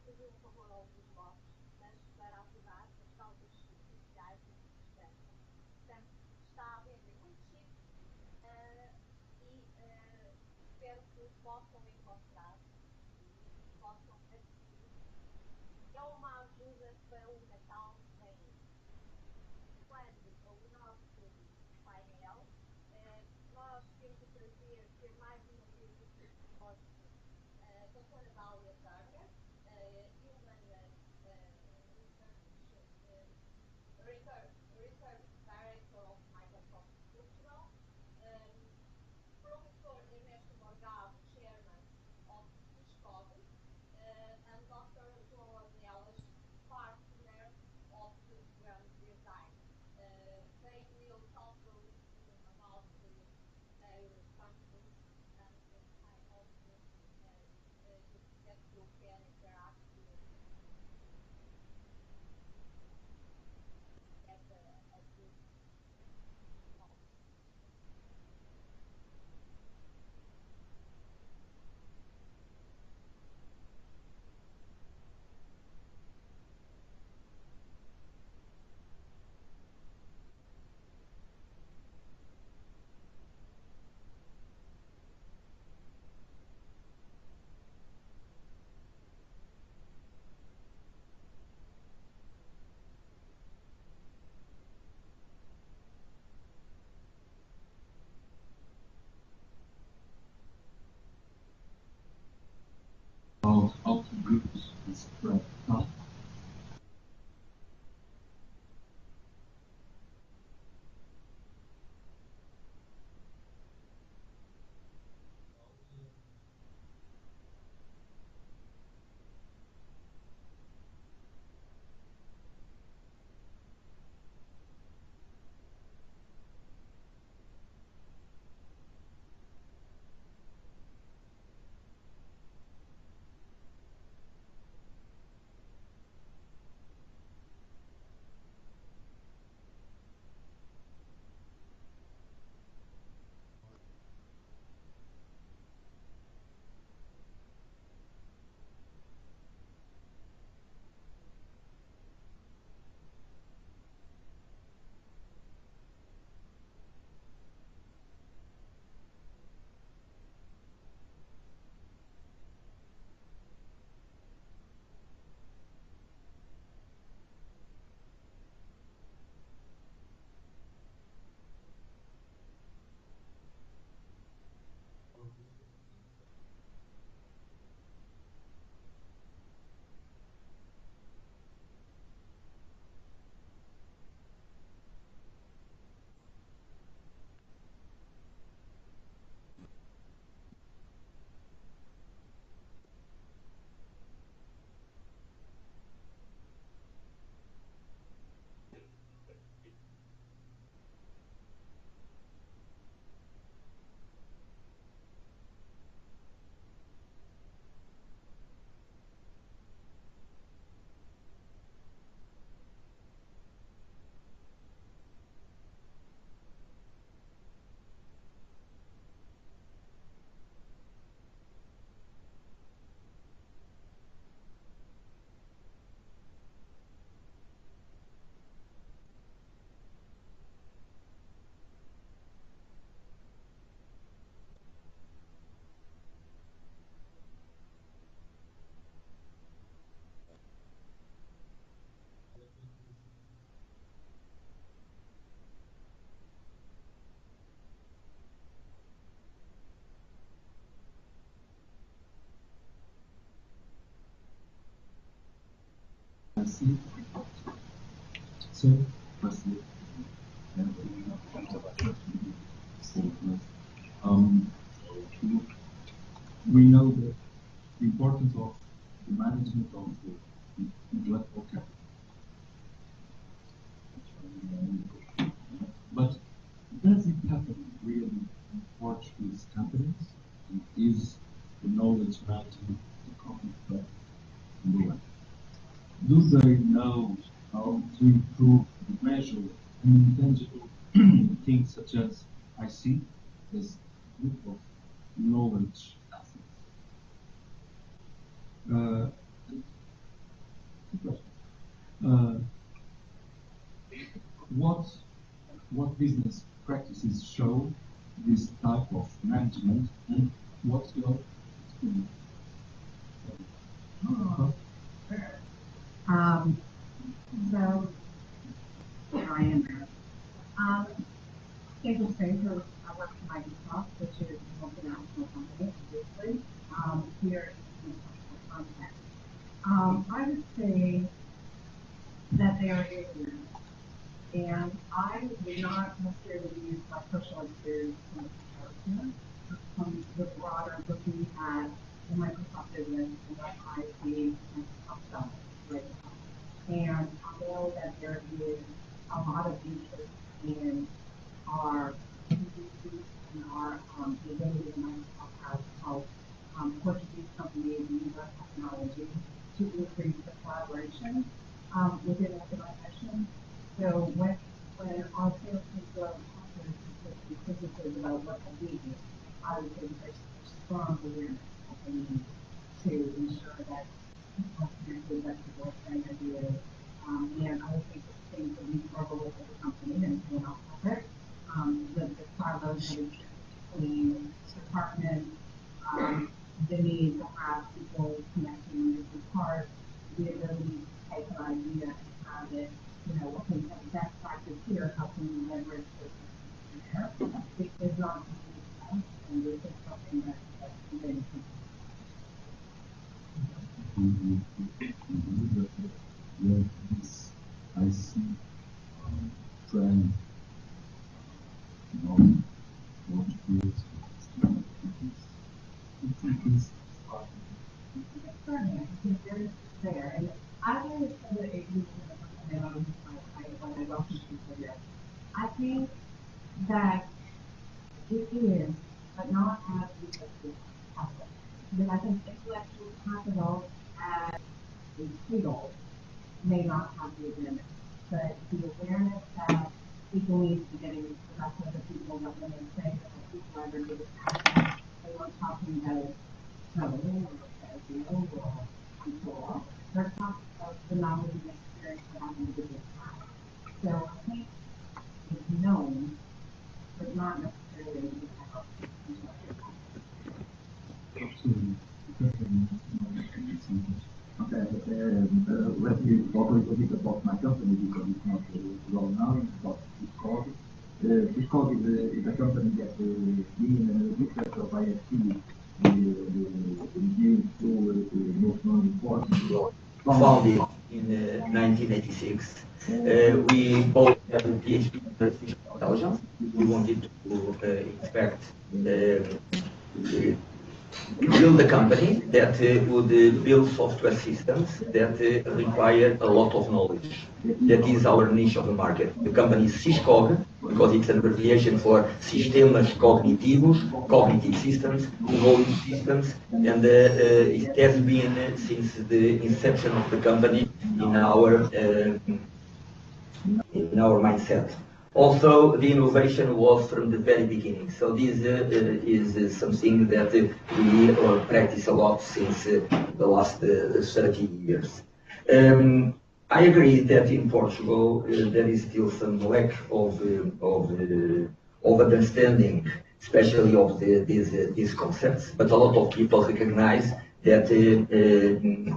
pedir um favor a alguns votos, mas para ajudar as causas sociais e cristãs. Portanto, está a vender muitos chips e espero que possam encontrar e possam adquirir. É uma ajuda para o Natal que vem aí. Quando o nosso painel, nós temos o prazer de ter mais uma vez aqui conosco a doutora Dália Turner, Human Research Director of Microsoft Portugal, Professor Ernesto Morgado, Chairman of SysCode, and Dr. João Ornelas, Partner of Program Design. They will talk a little about their company, and I hope that you can interact at a good moment. How to use this thread. Assim, sim, assim, um, we know that the importance of the management of the intellectual capital. But does it happen really in Portuguese companies? Is the knowledge management the common thread in there? Do they know how to improve and measure intangible things such as IC, this group of knowledge assets? uh, what business practices show this type of management, and what's your experience? So here I am there. Interesting, so I work for Microsoft, which is a multinational company, obviously, here in the international context. I would say that there is awareness. And I would not necessarily use my personal experience from the comparison from the broader looking at the Microsoft business and what I see Microsoft selling right now. And I know that there is a lot of interest in our and our the ability that Microsoft has to help Portuguese companies use our technology to increase the collaboration within the organization. So when our sales teams go out and talk to businesses about what they need, I would say there's strong awareness of the need to ensure that customers are flexible and ideas. And I would think the things that we struggle with as a company and I'll cover it, the silos that exist between departments, the need to have people connecting with the parts, the ability to take an idea and have it, okay, best practice here, how can we leverage this there? It is not easy, and this is something that's very Yes, I see trend, what is very fair. And I always say that it was when I welcome people here. I think that it is, but not as effective capital. Because I think intellectual capital as a tool may not have the awareness, but the awareness that people need to be getting into the rest of the people that when they say that the people are going to get asset, they weren't talking about code or SEO or control. They're talking about the knowledge and experience that that individual has. So I think it's known, but not necessarily the power of intellectual Okay, let me talk a little bit about my company because it's not well known, but Bitcoin. Bitcoin is a company that in research of IFT, the two most known reports founded in 1986. We both have a PhD in artificial intelligence. We wanted to expect build a company that would build software systems that require a lot of knowledge. That is our niche of the market. The company is SysCog, because it's an abbreviation for Sistemas Cognitivos, cognitive systems, knowledge systems, and it has been since the inception of the company in our mindset. Also, the innovation was from the very beginning. So this is something that we practice a lot since the last 30 years. I agree that in Portugal there is still some lack of understanding, especially of these concepts. But a lot of people recognize that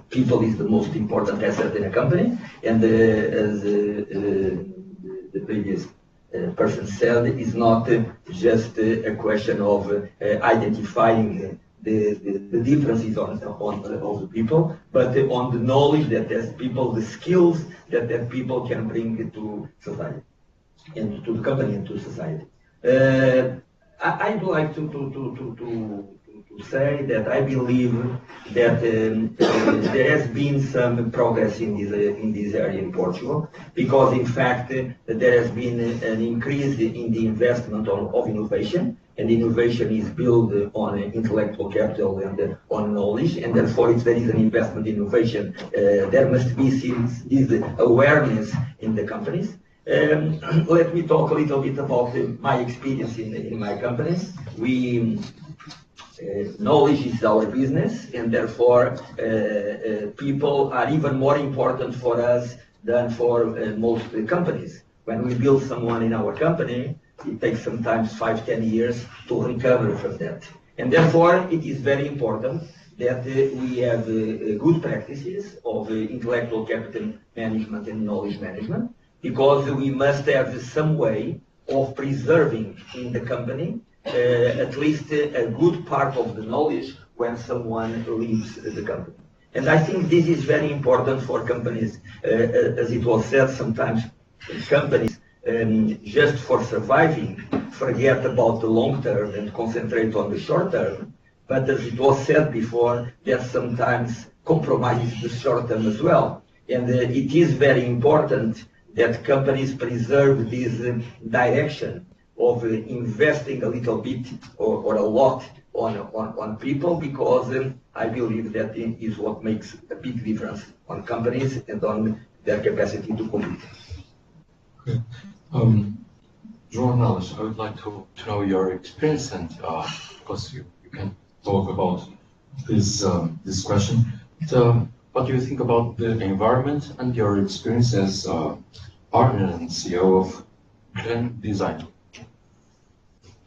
people is the most important asset in a company, and as the previous person said, it's not just a question of identifying the differences of the people, but on the knowledge that there's people, the skills that people can bring to society, and to the company and to society. I'd like to say that I believe that there has been some progress in this area in Portugal, because in fact there has been an increase in the investment of innovation, and innovation is built on intellectual capital and on knowledge, and therefore if there is an investment in innovation, there must be this awareness in the companies. Let me talk a little bit about my experience in my companies. Knowledge is our business, and therefore people are even more important for us than for most companies. When we build someone in our company, it takes sometimes 5, 10 years to recover from that. And therefore, it is very important that we have good practices of intellectual capital management and knowledge management, because we must have some way of preserving in the company at least a good part of the knowledge when someone leaves the company. And I think this is very important for companies. As it was said, sometimes companies, just for surviving, forget about the long term and concentrate on the short term. But as it was said before, that sometimes compromises the short term as well. And it is very important that companies preserve this direction of investing a little bit or a lot on people, because I believe that is what makes a big difference on companies and on their capacity to compete. Okay. João, I would like to know your experience, and because you can talk about this question. What do you think about the environment and your experience as partner and CEO of Grand Design?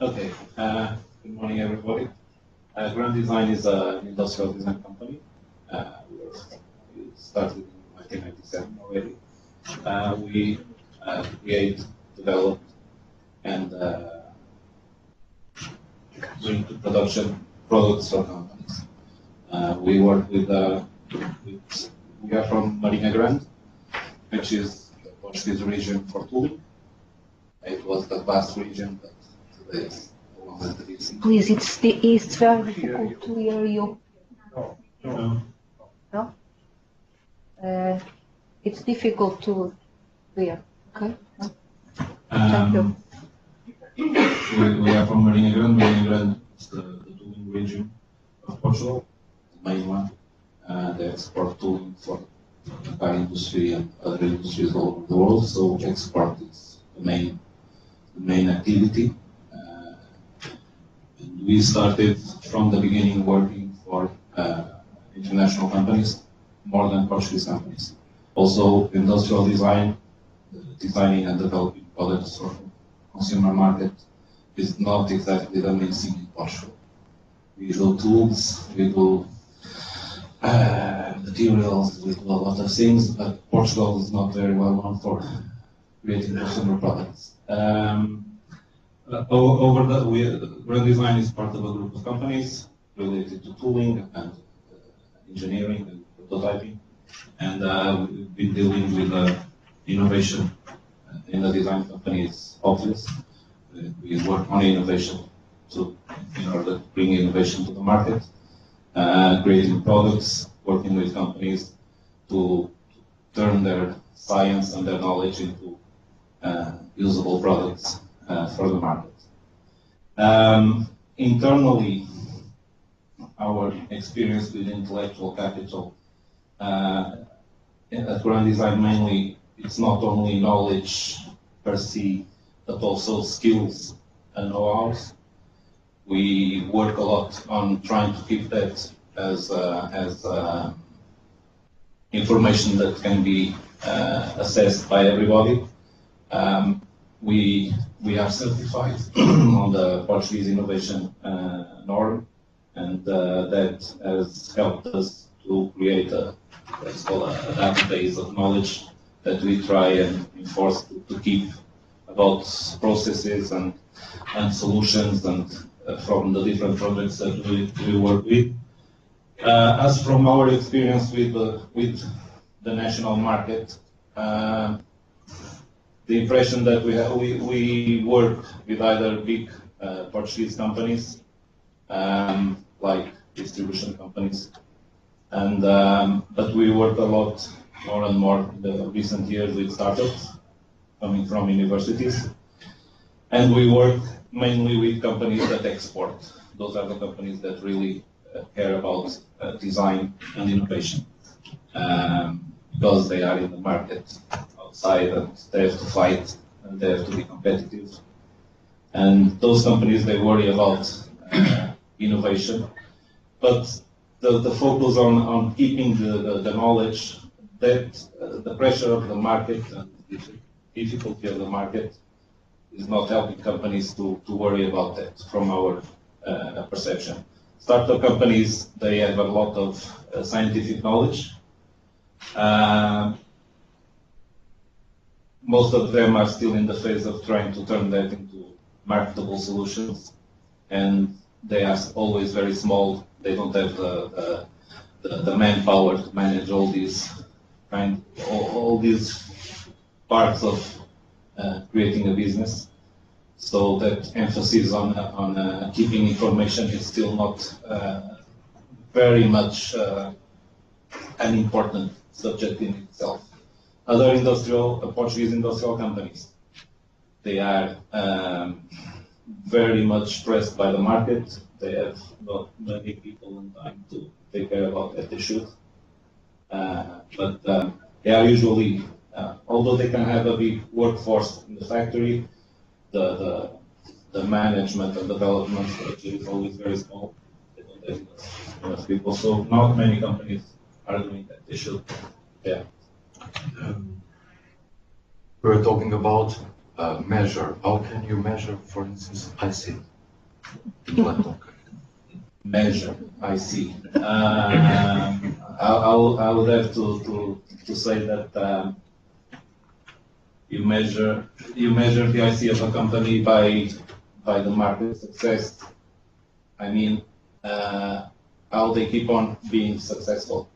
Okay. Good morning, everybody. Grand Design is an industrial design company. We started in 1997 already. We create, develop, and bring to production products for companies. We work with we are from Marinha Grande, which is the Portuguese region for tooling. It was the vast region, but today it's no longer the region. Please, it's very difficult to hear you. No? It's difficult to hear. Okay? No? Thank you. We are from Marinha Grande. Marinha Grande is the tooling region of Portugal, the main one. They export tooling for the car industry and other industries all over the world. So export is the main activity. And we started from the beginning working for international companies, more than Portuguese companies. Also, industrial design, designing and developing products for consumer market is not exactly the main thing in Portugal. We do tools, we do materials, we do a lot of things, but Portugal is not very well known for creating consumer products. Grand Design is part of a group of companies related to tooling and engineering and prototyping, and we've been dealing with innovation in the design company. It's obvious. We work on innovation in order to bring innovation to the market, creating products, working with companies to turn their science and their knowledge into usable products for the market. Internally, our experience with intellectual capital at Grand Design mainly, it's not only knowledge per se, but also skills and know-hows. We work a lot on trying to keep that as information that can be assessed by everybody. We are certified on the Portuguese innovation norm, and that has helped us to create what's called a database of knowledge that we try and enforce to keep about processes and solutions and from the different projects that we work with. As from our experience with the national market, the impression that we have, we work with either big Portuguese companies, like distribution companies, and but we work a lot more and more in the recent years with startups coming from universities, and we work mainly with companies that export. Those are the companies that really care about design and innovation, because they are in the market outside and they have to fight and they have to be competitive. And those companies, they worry about innovation, but the focus on keeping the knowledge that the pressure of the market and the difficulty of the market is not helping companies to worry about that from our perception. Startup companies, they have a lot of scientific knowledge. Most of them are still in the phase of trying to turn that into marketable solutions, and they are always very small. They don't have the manpower to manage all these parts of creating a business. So that emphasis on keeping information is still not very much an important subject in itself. Other Portuguese industrial companies, they are very much pressed by the market. They have not many people and time to take care about that they should. But they are usually, although they can have a big workforce in the factory, the management and development is always very small. They don't have enough people. So not many companies are doing that. They should. Yeah. We're talking about measure. How can you measure, for instance, IC? Measure, I see. I would have to say that you measure the IC of a company by the market success. I mean, how they keep on being successful.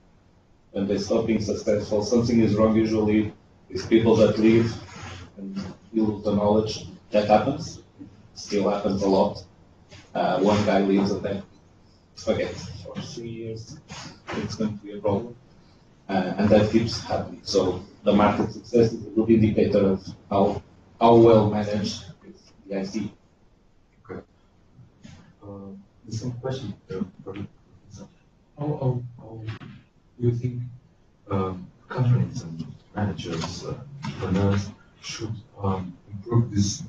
When they stop being successful, something is wrong usually with people that leave and you lose the knowledge. That happens. Still happens a lot. One guy leaves and then forget for 3 years it's going to be a problem, and that keeps happening. So the market success is a good indicator of how well managed is the IC. Okay. The same question. How do you think companies and managers, entrepreneurs should improve this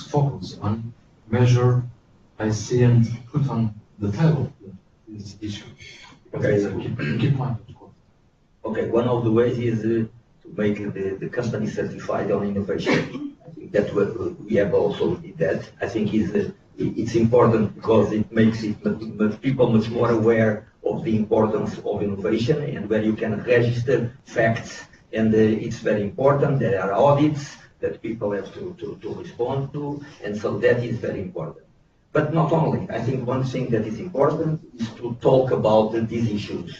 focus on measure IC and put on the table this issue? Okay. Keep mind, of course. Okay, one of the ways is to make the company certified on innovation. I think that we have also did that. I think it's important because it makes people much more aware of the importance of innovation and where you can register facts. And it's very important. There are audits that people have to respond to, and so that is very important. But not only. I think one thing that is important is to talk about these issues,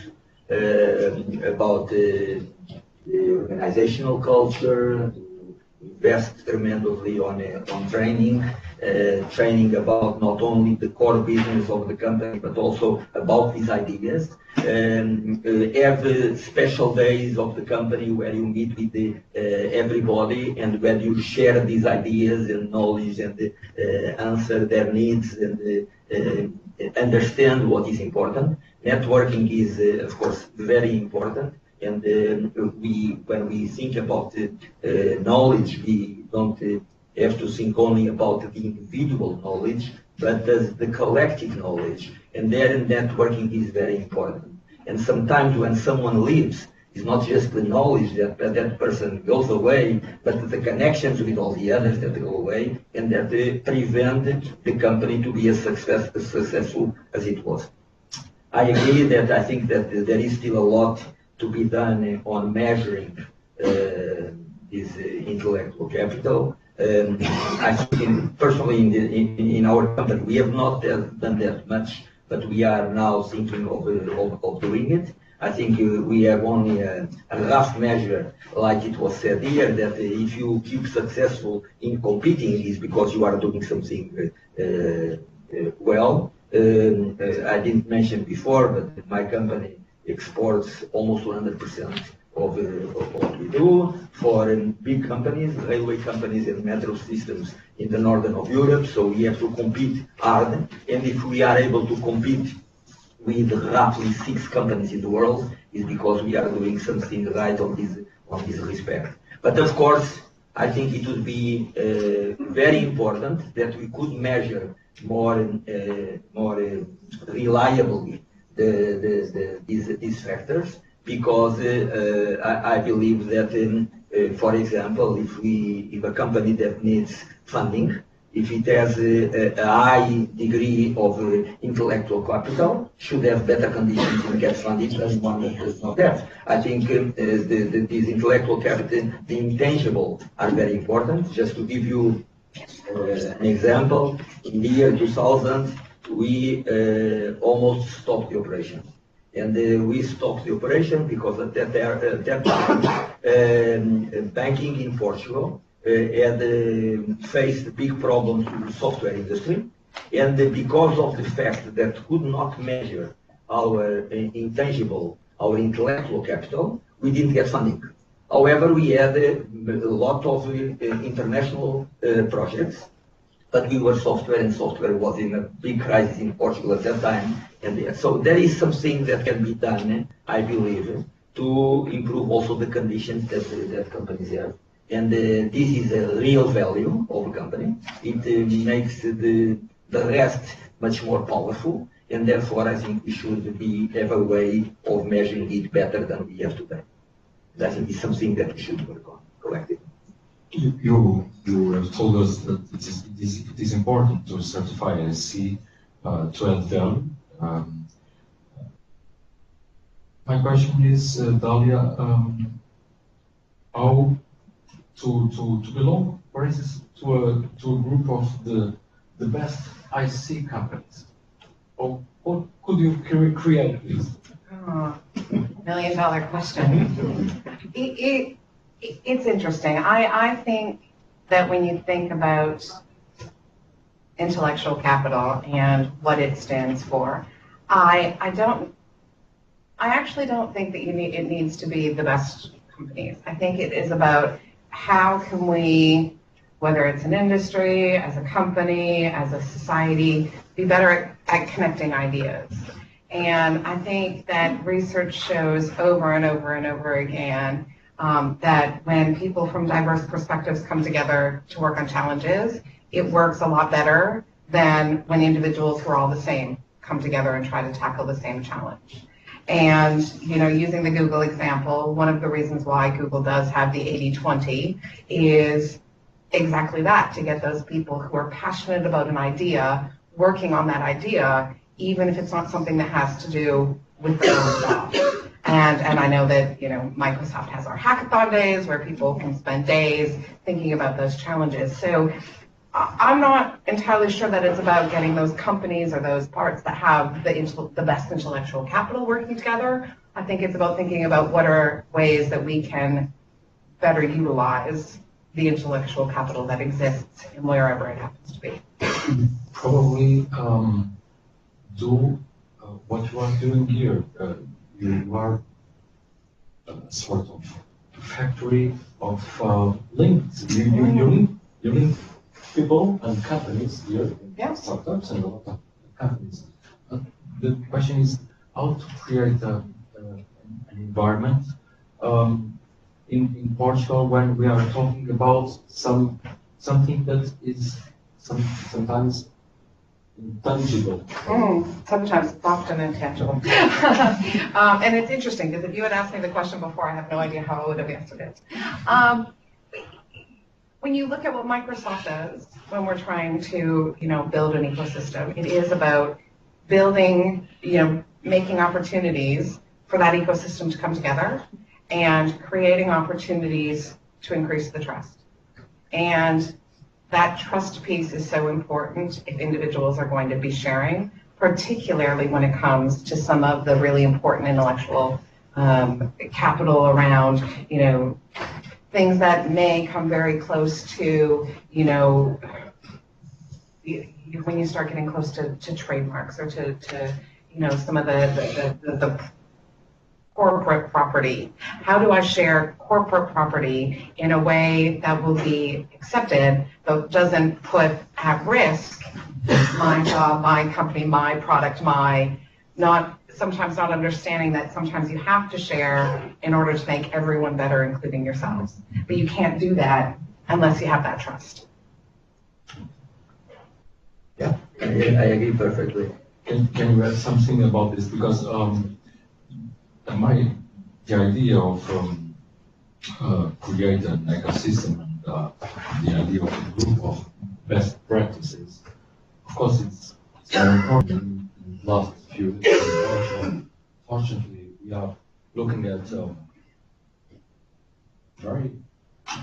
about the organizational culture, to invest tremendously on training, training about not only the core business of the company, but also about these ideas. Have special days of the company where you meet with everybody and where you share these ideas and knowledge and answer their needs and understand what is important. Networking is, of course, very important. And when we think about knowledge, we don't have to think only about the individual knowledge, but the collective knowledge. And there networking is very important. And sometimes when someone leaves, it's not just the knowledge that person goes away, but the connections with all the others that go away, and that prevent the company to be as successful as it was. I agree that I think that there is still a lot to be done on measuring this intellectual capital. I think personally in our company we have not done that much, but we are now thinking of doing it. I think we have only a rough measure, like it was said here, that if you keep successful in competing is because you are doing something well. I didn't mention before, but my company exports almost 100% of what we do for big companies, railway companies and metro systems in the northern of Europe. So we have to compete hard, and if we are able to compete with roughly 6 companies in the world, is because we are doing something right on this respect. But of course, I think it would be very important that we could measure more reliably these factors. because I believe that, for example, if a company that needs funding, if it has a high degree of intellectual capital, should have better conditions to get funding than one that does not have. I think these intellectual capital, the intangible, are very important. Just to give you an example, in the year 2000, we almost stopped the operation. And we stopped the operation because at that time, banking in Portugal had faced big problems with the software industry. And because of the fact that could not measure our intangible, our intellectual capital, we didn't get funding. However, we had a lot of international projects, but we were software, and software was in a big crisis in Portugal at that time. And so there is something that can be done, I believe, to improve also the conditions that companies have. And this is a real value of a company. It makes the rest much more powerful, and therefore I think we should have a way of measuring it better than we have today. I think it's something that we should work on collectively. You have told us that it is important to certify SC to add value. My question is, Dalia, how to belong, for instance, to a group of the best IC companies? Or what could you create this? Oh, $1 million question. It's interesting. I think that when you think about intellectual capital and what it stands for, I actually don't think that it needs to be the best companies. I think it is about how can we, whether it's an industry, as a company, as a society, be better at connecting ideas. And I think that research shows over and over and over again that when people from diverse perspectives come together to work on challenges, it works a lot better than when individuals who are all the same come together and try to tackle the same challenge. And, you know, using the Google example, one of the reasons why Google does have the 80-20 is exactly that, to get those people who are passionate about an idea working on that idea, even if it's not something that has to do with their own job. And I know that, you know, Microsoft has our hackathon days where people can spend days thinking about those challenges. So I'm not entirely sure that it's about getting those companies or those parts that have the best intellectual capital working together. I think it's about thinking about what are ways that we can better utilize the intellectual capital that exists in wherever it happens to be. Probably do what you are doing here. You are a sort of factory of links. You link people and companies here, Yeah. startups and a lot of companies. The question is how to create an environment in Portugal when we are talking about something that is sometimes intangible. Sometimes it's often intangible. And it's interesting because if you had asked me the question before, I have no idea how I would have answered it. When you look at what Microsoft does when we're trying to, you know, build an ecosystem, it is about building, you know, making opportunities for that ecosystem to come together and creating opportunities to increase the trust. And that trust piece is so important if individuals are going to be sharing, particularly when it comes to some of the really important intellectual capital around, you know, things that may come very close to, you know, when you start getting close to trademarks or to you know, some of the corporate property. How do I share corporate property in a way that will be accepted, but doesn't put at risk my job, my company, my product, sometimes not understanding that sometimes you have to share in order to make everyone better, including yourselves. But you can't do that unless you have that trust. Yeah, I agree perfectly. Can you add something about this? Because the idea of create an ecosystem and the idea of a group of best practices. Of course, it's very important in the last few years. Fortunately, we are looking at very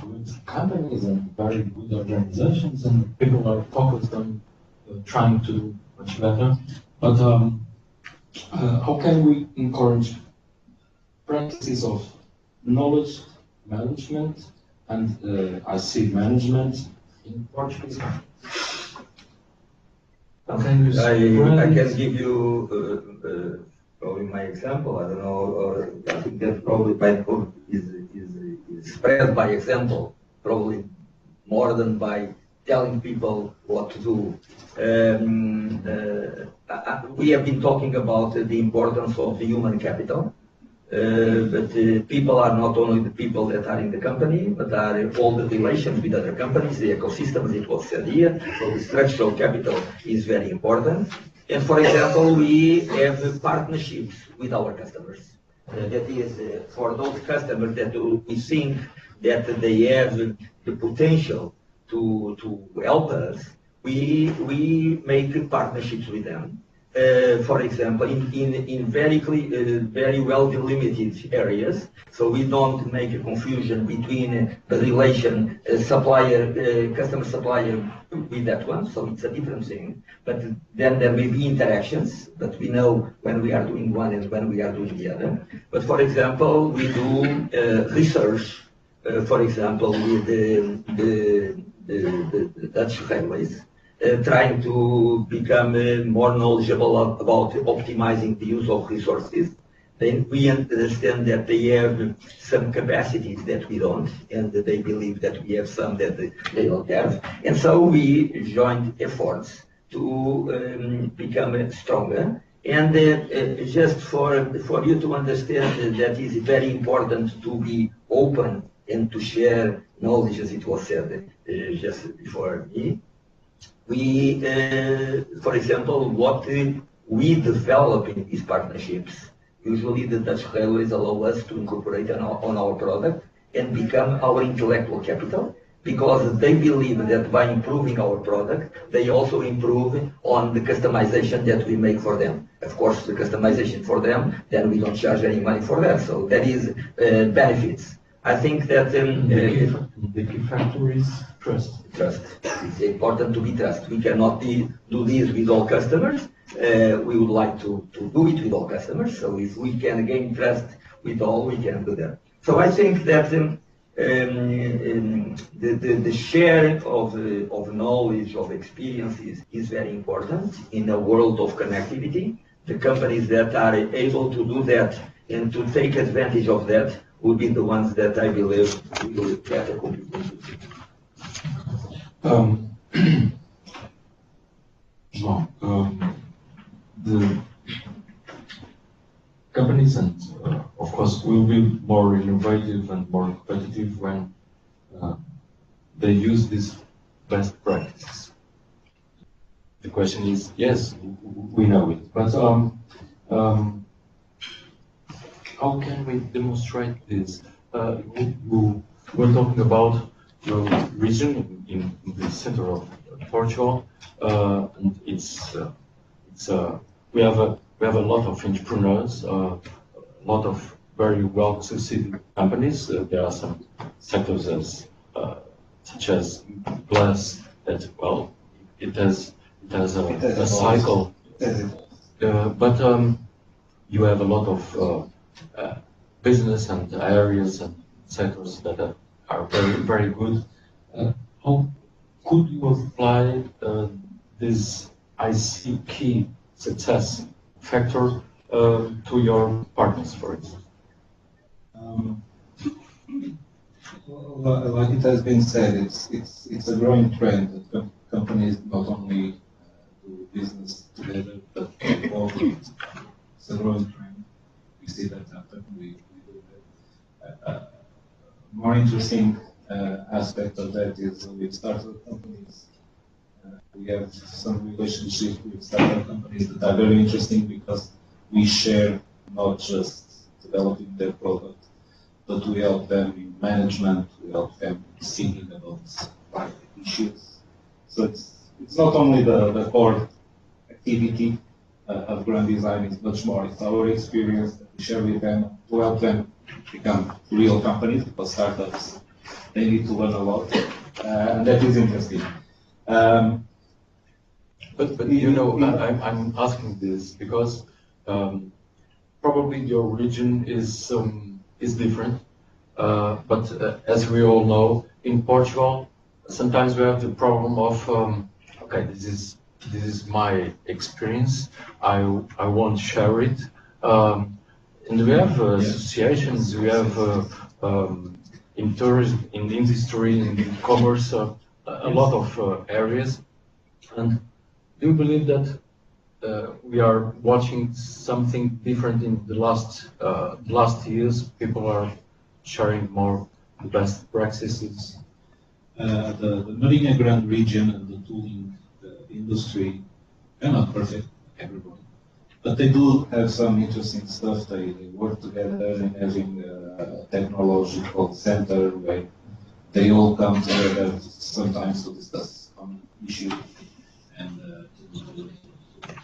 good companies and very good organizations, and people are focused on trying to do much better. But how can we encourage practices of knowledge management and IC management in Portuguese? I can give you probably my example. I don't know, or I think that probably is spread by example, probably more than by telling people what to do. We have been talking about the importance of the human capital. But people are not only the people that are in the company, but are all the relations with other companies, the ecosystems, it was said here. So the structural capital is very important. And for example, we have partnerships with our customers. That is, for those customers that we think that they have the potential to help us, we make partnerships with them. For example, in very well delimited areas, so we don't make a confusion between the relation customer supplier with that one, so it's a different thing. But then there may be interactions, but we know when we are doing one and when we are doing the other. But for example, we do research, for example, with the Dutch railways. Trying to become more knowledgeable about optimizing the use of resources. Then we understand that they have some capacities that we don't, and they believe that we have some that they don't have. And so we joined efforts to become stronger. And just for you to understand that it's very important to be open and to share knowledge, as it was said just before me. We, for example, what we develop in these partnerships, usually the Dutch railways allow us to incorporate on our product and become our intellectual capital, because they believe that by improving our product, they also improve on the customization that we make for them. Of course, the customization for them, then we don't charge any money for that. So that is benefits. I think that the key factor is trust. Trust. It's important to be trust. We cannot do this with all customers. We would like to do it with all customers. So if we can gain trust with all, we can do that. So I think that the share of knowledge, of experiences is very important in a world of connectivity. The companies that are able to do that and to take advantage of that would be the ones that I believe will get a contribution. The companies and of course will be more innovative and more competitive when they use these best practices. The question is, yes, we know it, but how can we demonstrate this? We're talking about your region in the center of Portugal, and we have a lot of entrepreneurs, a lot of very well succeeded companies. There are some sectors such as glass that it has a cycle, but you have a lot of business and areas and sectors that are very good. How could you apply this IC key success factor to your partners, for instance? Like it has been said, it's a growing trend that companies not only do business together, but evolve. It's a growing trend. We see that happen. We do that. More interesting aspect of that is with startup companies. We have some relationship with startup companies that are very interesting because we share not just the developing their product, but we help them in management, we help them thinking about like issues. So it's not only the core activity of grand design, it's much more. It's our experience that we share with them to help them become real companies, because startups, they need to learn a lot, and that is interesting. But you know, I'm asking this because probably your region is different. But as we all know, in Portugal, sometimes we have the problem of okay, this is my experience. I won't share it. And we have associations. We have in tourism, in industry, in commerce, a lot of areas. And do you believe that we are watching something different in the last years? People are sharing more the best practices. The Marinha Grande region and the tooling industry are not perfect, everybody, but they do have some interesting stuff. They work together in having a technological center where they all come together sometimes to discuss common issues and to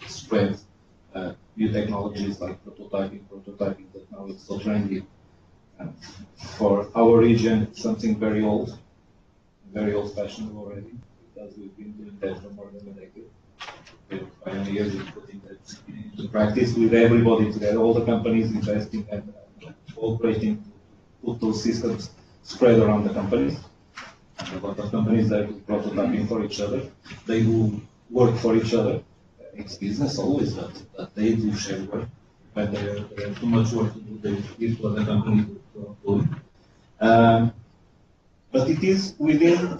spread new technologies like prototyping. Prototyping technology is so trendy. For our region, it's something very old-fashioned already, because we've been doing that for more than a decade. We're pioneers in putting that into practice with everybody together, all the companies investing and cooperating to put those systems spread around the companies. And a lot of companies that do prototyping for each other. They do work for each other. It's business always, but they do share work. When they have too much work to do, they give to other companies to do it. But it is within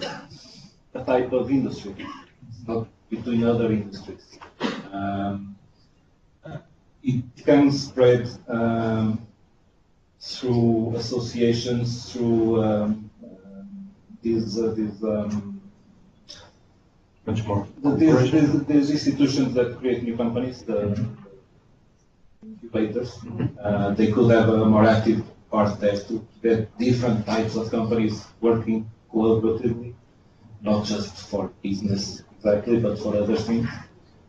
a type of industry. It's not between other industries. It can spread through associations, through these much more. These institutions that create new companies, the incubators. They could have a more active part there to get different types of companies working collaboratively, not just for business exactly, but for other things.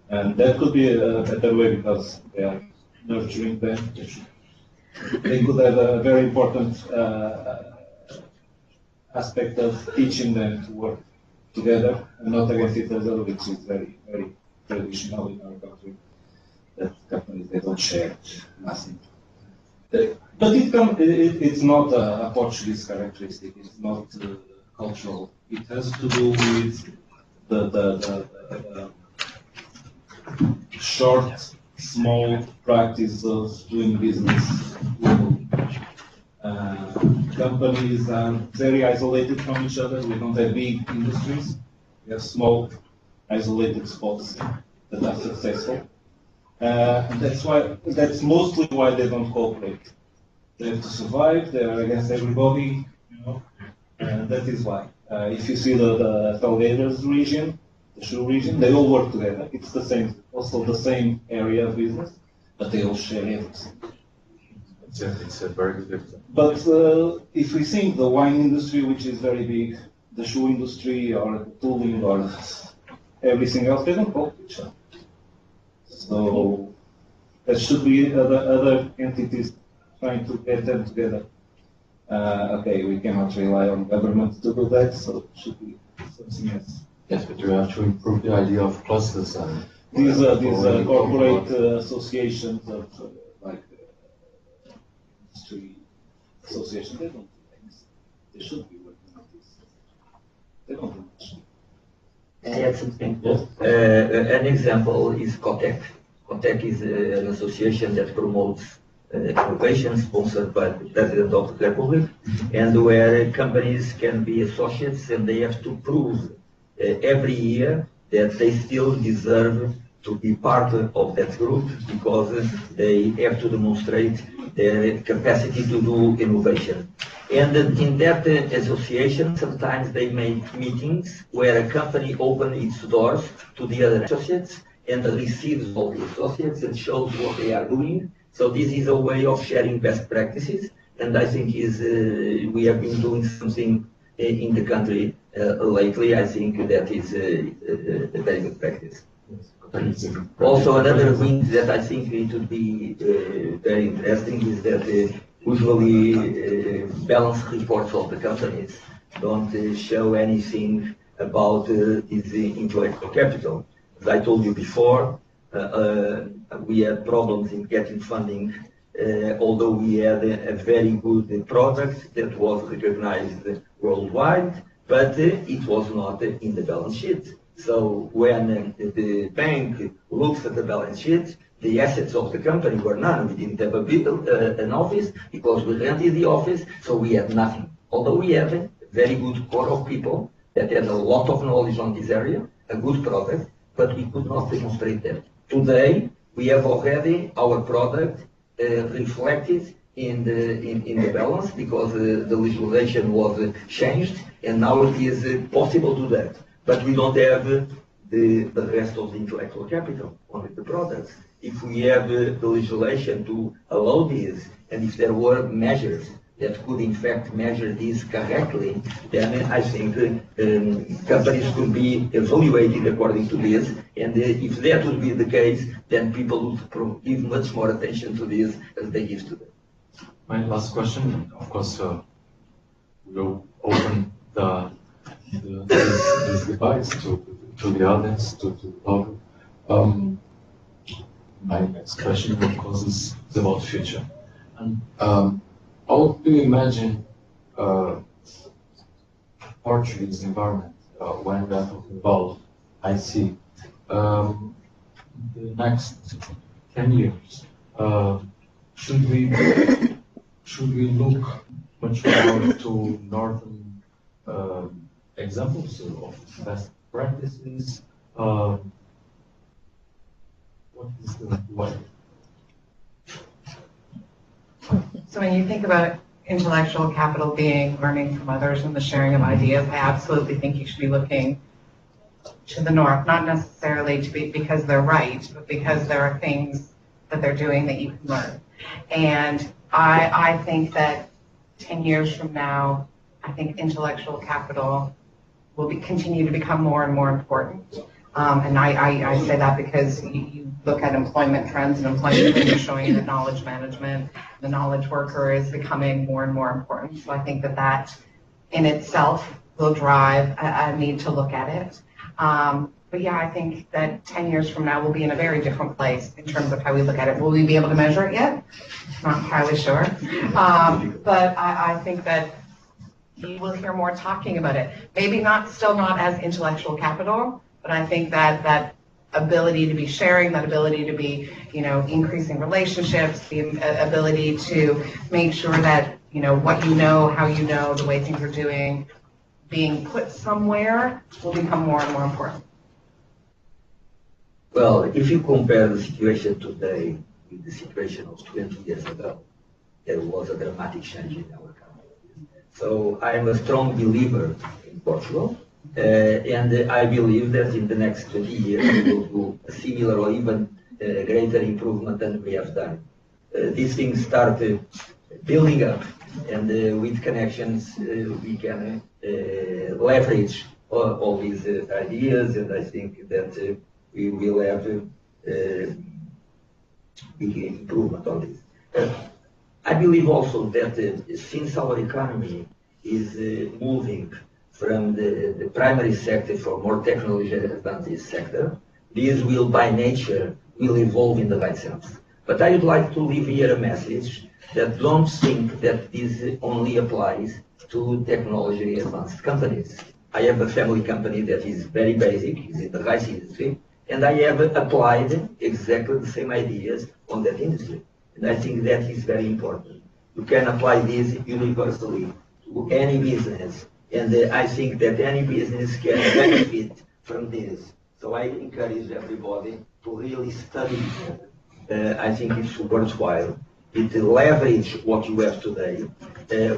And that could be a better way, because they are nurturing them. They could have a very important aspect of teaching them to work together and not against each other, which is very, very traditional in our country. That companies, they don't share nothing. But it's not a Portuguese characteristic. It's not cultural. It has to do with the short, small practice of doing business globally. Companies are very isolated from each other. We don't have big industries. We have small, isolated spots that are successful. And that's mostly why they don't cooperate. They have to survive. They are against everybody, and that is why. If you see the Talgueiras region, the shoe region, they all work together. It's the same area of business, but they all share everything. It's a very good example. But if we think the wine industry, which is very big, the shoe industry, or the tooling, or everything else, they don't talk to each other. So there should be other entities trying to get them together. Okay, we cannot rely on government to do that, so it should be something else. Yes, but you have to improve the idea of clusters and these corporate associations of like industry associations. They don't do things. They should be working on this. They don't do much. I add something. An example is COTEC. COTEC is an association that promotes innovation, sponsored by the President of the Republic, and where companies can be associates, and they have to prove every year that they still deserve to be part of that group, because they have to demonstrate their capacity to do innovation. And in that association, sometimes they make meetings where a company opens its doors to the other associates and receives all the associates and shows what they are doing, So this is a way of sharing best practices, and I think we have been doing something in the country lately. I think that is a very good practice. Also, another thing that I think it would be very interesting is that usually balance reports of the companies don't show anything about this intellectual capital. As I told you before, we had problems in getting funding, although we had a very good product that was recognized worldwide, but it was not in the balance sheet. So when the bank looks at the balance sheet, the assets of the company were none. We didn't have an office because we rented the office, so we had nothing. Although we had a very good core of people that had a lot of knowledge on this area, a good product, but we could not demonstrate that. Today, we have already our product reflected in the balance because the legislation was changed, and now it is possible to do that. But we don't have the rest of the intellectual capital, only the products. If we have the legislation to allow this, and if there were measures that could in fact measure this correctly, then I think companies could be evaluated according to this, and if that would be the case, then people would give much more attention to this as they give to them. My last question, of course, we'll open this device to the audience, to the public. My next question, of course, is about future. And how do you imagine Portuguese environment when we are talking about IC the next 10 years? Should we look much more to northern examples of best practices? What is the way? So when you think about intellectual capital being learning from others and the sharing of ideas, I absolutely think you should be looking to the north, not necessarily because they're right, but because there are things that they're doing that you can learn. And I think that 10 years from now, I think intellectual capital will continue to become more and more important. And I say that because you look at employment trends, and employment trends are showing that knowledge management, the knowledge worker is becoming more and more important. So I think that in itself will drive a need to look at it. But yeah, I think that 10 years from now we'll be in a very different place in terms of how we look at it. Will we be able to measure it yet? Not entirely sure. But I think that you will hear more talking about it. Maybe still not as intellectual capital, but I think that ability to be sharing, that ability to be, increasing relationships, the ability to make sure that, what you know, how you know, the way things are doing, being put somewhere will become more and more important. Well, if you compare the situation today with the situation of 20 years ago, there was a dramatic change in our country. So I am a strong believer in Portugal. And I believe that in the next 20 years we will do a similar or even greater improvement than we have done. These things start building up, and with connections we can leverage all these ideas, and I think that we will have big improvement on this. I believe also that since our economy is moving from the primary sector for more technology advanced sector, this will by nature evolve in the right sense. But I would like to leave here a message that don't think that this only applies to technology advanced companies. I have a family company that is very basic, is in the rice industry, and I have applied exactly the same ideas on that industry. And I think that is very important. You can apply this universally to any business. And I think that any business can benefit from this. So I encourage everybody to really study it. I think it's worthwhile. It leverage what you have today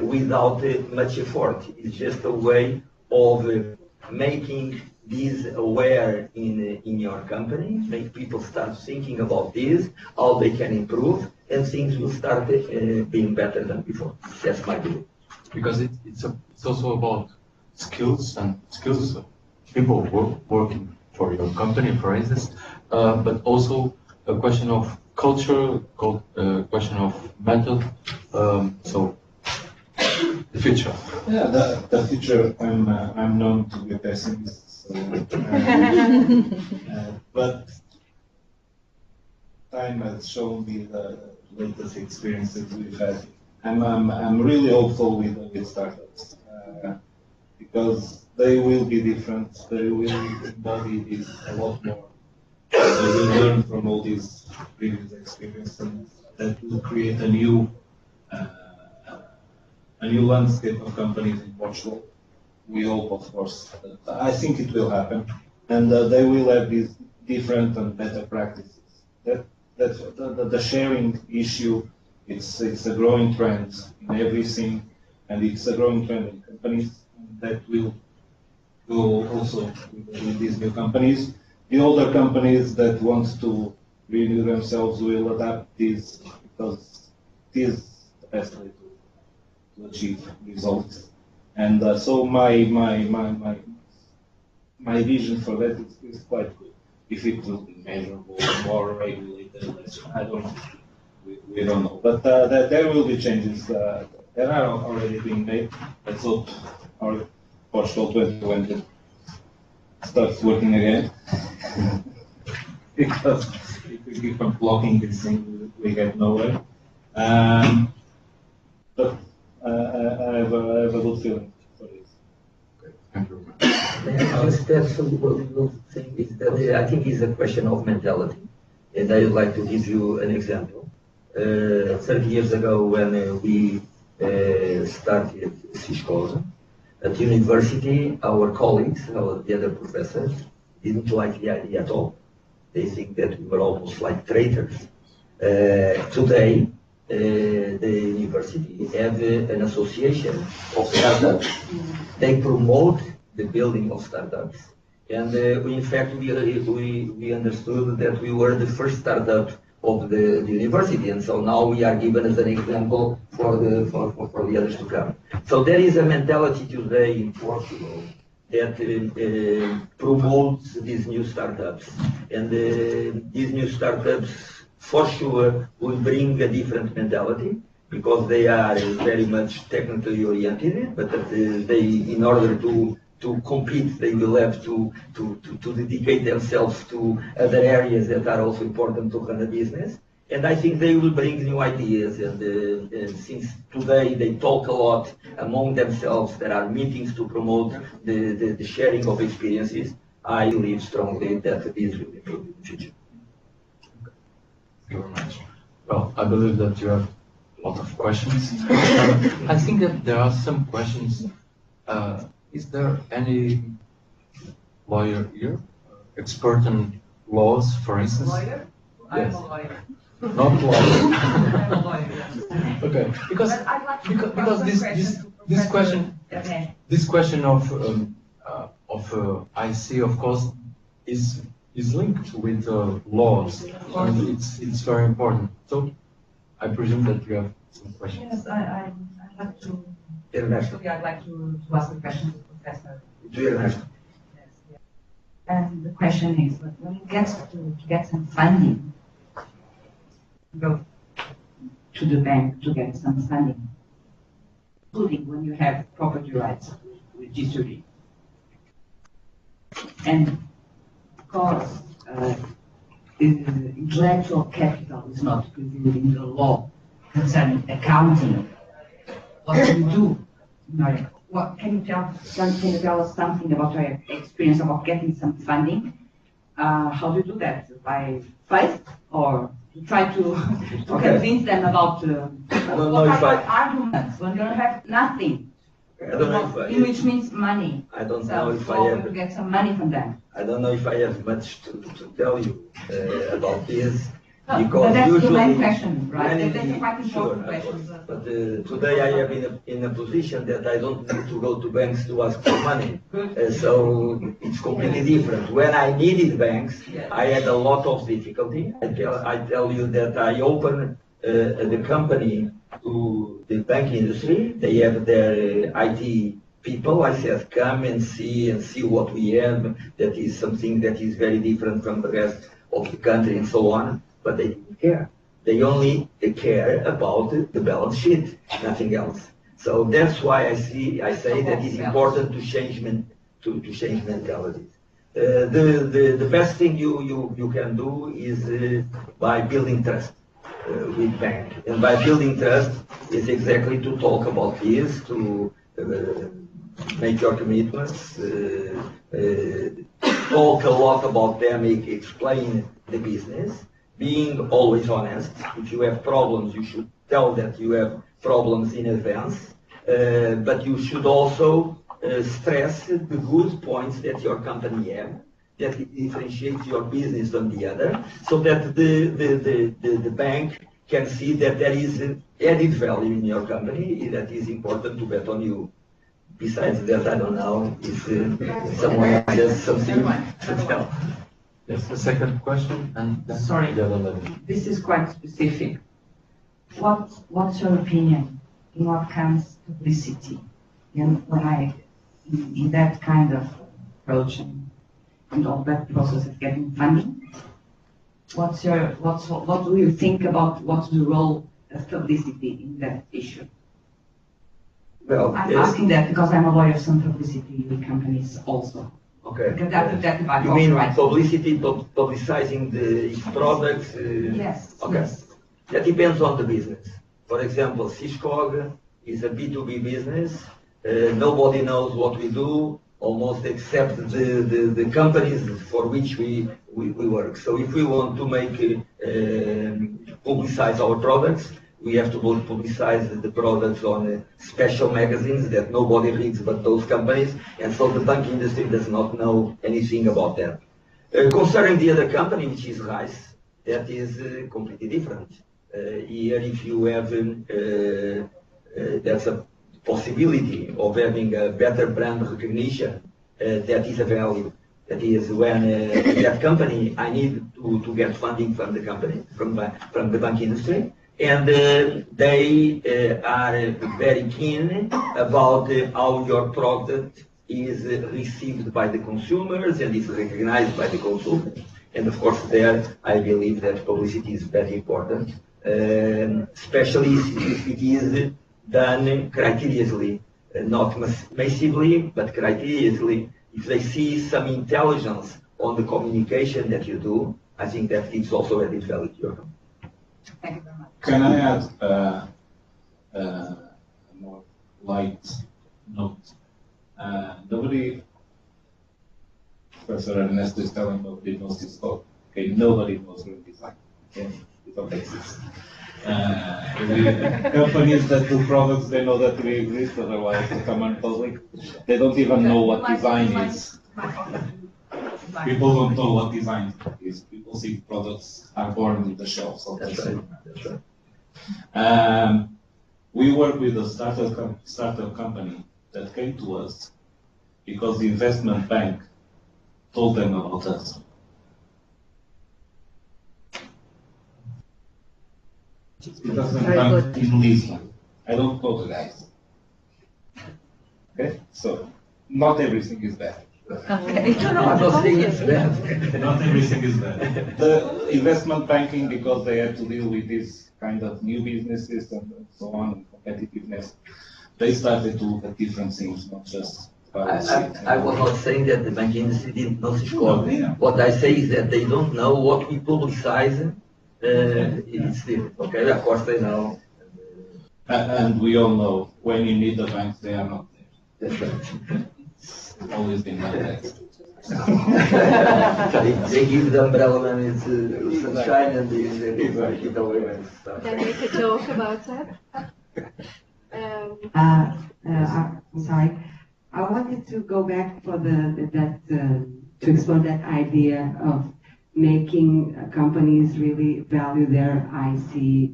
without much effort. It's just a way of making this aware in your company, make people start thinking about this, how they can improve, and things will start being better than before. That's my belief. Because it's also about skills and skills of people working for your company, for instance, but also a question of culture, question of mental. So the future. Yeah, the future. I'm known to be a pessimist, so, but time has shown me the latest experiences we've had. I'm really hopeful with startups because they will be different. They will embody this a lot more. They will learn from all these previous experiences, and that will create a new landscape of companies in Portugal. We hope, of course, that I think it will happen, and they will have these different and better practices. The sharing issue, it's a growing trend in everything, and it's a growing trend in companies that will go also in these new companies. The older companies that want to renew themselves will adapt this because it is the best way to achieve results. And so my vision for that is quite good. If it will be measurable, more regulated, I don't know. We don't know. But there will be changes. There are already being made. Let's hope our Portugal 2020 starts working again. Because if we keep on blocking this thing, we get nowhere. But I have a good feeling for this. Okay, thank you. That's one thing is that I think it's a question of mentality, and I would like to give you an example. 30 years ago, when we started Ciscosa at university, our colleagues, the other professors, didn't like the idea at all. They think that we were almost like traitors. Today, the university have an association of startups. They promote the building of startups. And in fact, we understood that we were the first startup of the university, and so now we are given as an example for the others to come. So there is a mentality today in Portugal that promotes these new startups, and these new startups for sure will bring a different mentality because they are very much technically oriented, but they, in order to compete, they will have to dedicate themselves to other areas that are also important to run a business. And I think they will bring new ideas. And since today they talk a lot among themselves, there are meetings to promote the sharing of experiences. I believe strongly that this will improve in the future. Thank you very much. Well, I believe that you have a lot of questions. I think that there are some questions. Is there any lawyer here, expert in laws, for instance? Lawyer? Yes. I'm a lawyer. Not lawyer. I'm a lawyer, yes. Okay, because this question, Okay. this question of IC, of course, is linked with laws, and it's very important. So I presume that you have some questions. Yes, I'd like to. International. Actually, I'd like to ask a question to the professor. To international. Yes, yeah. And the question is, when you get to get some funding, go to the bank to get some funding, including when you have property rights registered. And because intellectual capital is not provided in the law concerning accounting, what do you do? What can you tell us something about your experience about getting some funding? How do you do that? By faith, or you try to convince them about what are your arguments when you don't have nothing? Which means money. I don't so know if I have to get some money from them. I don't know if I have much to tell you about this. No, Because but that's usually, the main question, right? many- That's a quite important sure, question. But today I am in a position that I don't need to go to banks to ask for money. So it's completely different. When I needed banks, I had a lot of difficulty. I tell you that I opened the company to the bank industry. They have their IT people. I said, come and see what we have. That is something that is very different from the rest of the country and so on. But they didn't care. They only care about the balance sheet, nothing else. So that's why I say that it's important to change mentalities. The best thing you can do is by building trust with bank. And by building trust is exactly to talk about this, to make your commitments, talk a lot about them, explain the business, being always honest. If you have problems, you should tell that you have problems in advance, but you should also stress the good points that your company have, that it differentiates your business from the other, so that the bank can see that there is added value in your company that is important to bet on you. Besides that, I don't know if someone has something to tell. Yes, the second question, and then Sorry. the other lady. This is quite specific. What's your opinion in what comes to publicity? And in that kind of approach and all that process of getting funding, what do you think about what's the role of publicity in that issue? Well, I'm asking that because I'm aware of some publicity companies also. okay. Because that might You also mean right. publicity, publicizing its products? Yes. Okay. Yes. That depends on the business. For example, Syscog is a B2B business. Nobody knows what we do, almost except the companies for which we work. So if we want to make publicize our products, we have to publicize the products on special magazines that nobody reads but those companies, and so the bank industry does not know anything about that. Concerning the other company, which is Rice, that is completely different. Here, if you have, there's a possibility of having a better brand recognition, that is a value. That is when that company, I need to get funding from the company, from the bank industry, and they are very keen about how your product is received by the consumers and is recognized by the consumers. And of course there, I believe that publicity is very important, especially if it is done criteriously, not massively, but criteriously. If they see some intelligence on the communication that you do, I think that gives also added value to your company. Thank you very much. Can I add a more light note? Nobody, Professor Ernesto is telling nobody knows his code. Okay, nobody knows real design. Okay, it don't exist. Companies that do products, they know that we exist, otherwise the common public, they don't even know what design is. People don't know what design is. People see products are born in the shelves of That's consumer. right. That's right. We work with a startup company that came to us because the investment bank told them about us. It doesn't come in Lisbon. I don't know the guys. Okay, so not everything is bad. Okay. No, I'm not saying it's bad. Not everything is bad. The investment banking, because they had to deal with these kind of new businesses and so on, competitiveness, they started to look at different things, not just balance sheet. I was not saying that the banking industry didn't know Syscog. No, yeah. What I say is that they don't know what we publicize. It's different. Okay, of course they know. And we all know when you need the banks, they are not there. That's right. It's always been like that. They give the umbrella when it's sunshine and they give away when it's dark. Can we talk about that? I'm sorry. I wanted to go back for to explore that idea of making companies really value their IC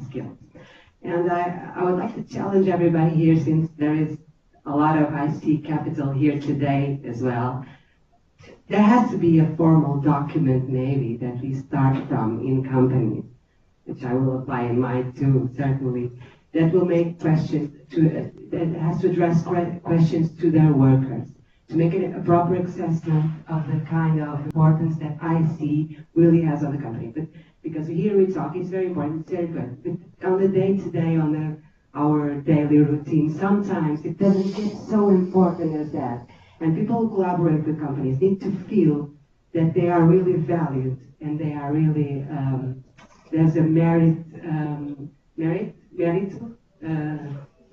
skills. And I would like to challenge everybody here, since there is a lot of IC capital here today as well. There has to be a formal document maybe that we start from in companies which I will apply in mine too, certainly, that will make questions that has to address questions to their workers, to make it a proper assessment of the kind of importance that IC really has on the company. But because here we talk, it's very important, it's very good. But on the day-to-day, on our daily routine, sometimes it doesn't get so important as that. And people who collaborate with companies need to feel that they are really valued and they are really, there's a merit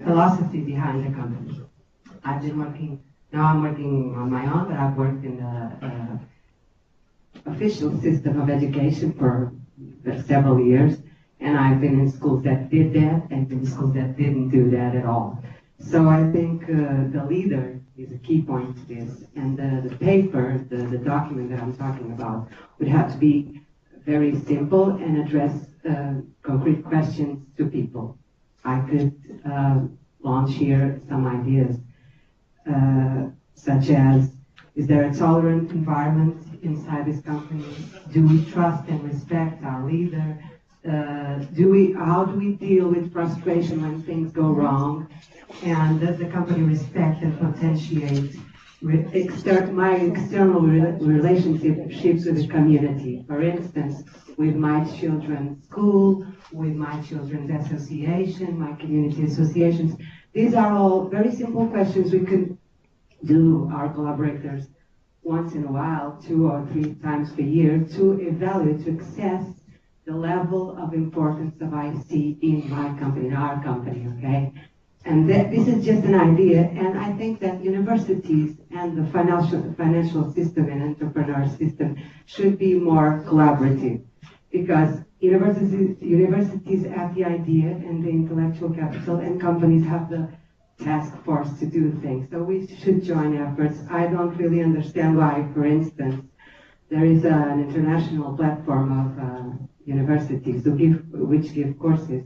philosophy behind the company. I've been working, now I'm working on my own, but I've worked in the official system of education for several years, and I've been in schools that did that and in schools that didn't do that at all. So I think the leader is a key point to this, and the paper, the document that I'm talking about, would have to be very simple and address concrete questions to people. I could launch here some ideas, such as, is there a tolerant environment inside this company? Do we trust and respect our leader? How do we deal with frustration when things go wrong? And does the company respect and potentiate my external relationships with the community? For instance, with my children's school, with my children's association, my community associations. These are all very simple questions we could do, our collaborators, once in a while, 2 or 3 times per year, to evaluate, to assess the level of importance of IC in my company, in our company, okay? And this is just an idea, and I think that universities and the financial system and entrepreneur system should be more collaborative, because universities have the idea and the intellectual capital, and companies have the task force to do things. So we should join efforts. I don't really understand why, for instance, there is an international platform of universities which give courses,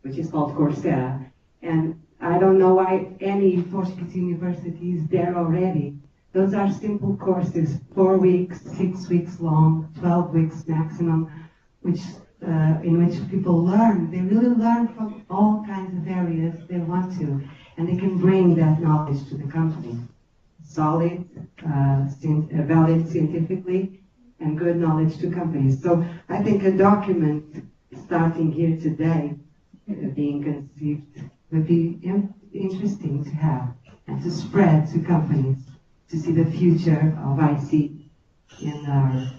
which is called Coursera, and I don't know why any Portuguese university is there already. Those are simple courses, 4 weeks, 6 weeks long, 12 weeks maximum, in which people learn. They really learn from all kinds of areas they want to, and they can bring that knowledge to the company. Solid, valid scientifically, and good knowledge to companies. So I think a document starting here today, being conceived, would be interesting to have and to spread to companies to see the future of IC in our